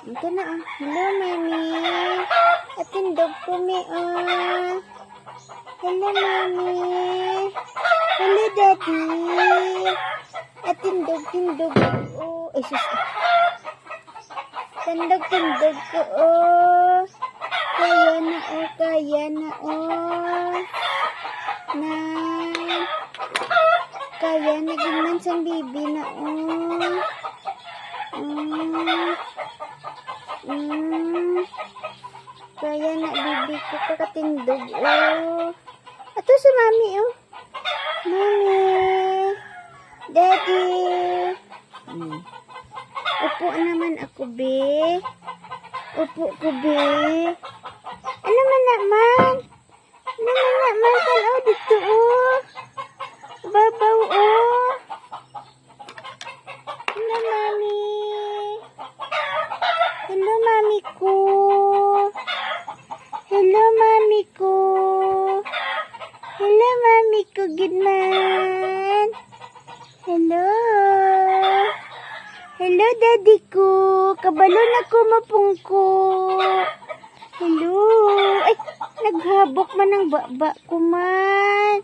Ito na ah. Hello, mami. Atindog ko mi ah. Hello, mami. Hello, daddy. Atindog oh. Ay, sus. Tindog ko oh. Kaya na oh. Na. Kaya na ginaman sang bibi na oh. Kaya na bibi ko kakatindog oh. Ato si mami oh. Mami. Daddy. Upo naman ako be. Upo ko be. Ano man naman? Kan oh dito oh. Babaw oh. Hello mami. Hello mami ko. Hello mami ko. Hello mami ko, good man. Hello. Hello daddy ko. Kabalon ako mapungko. Hello. Ay, naghabok man ang baba ko man.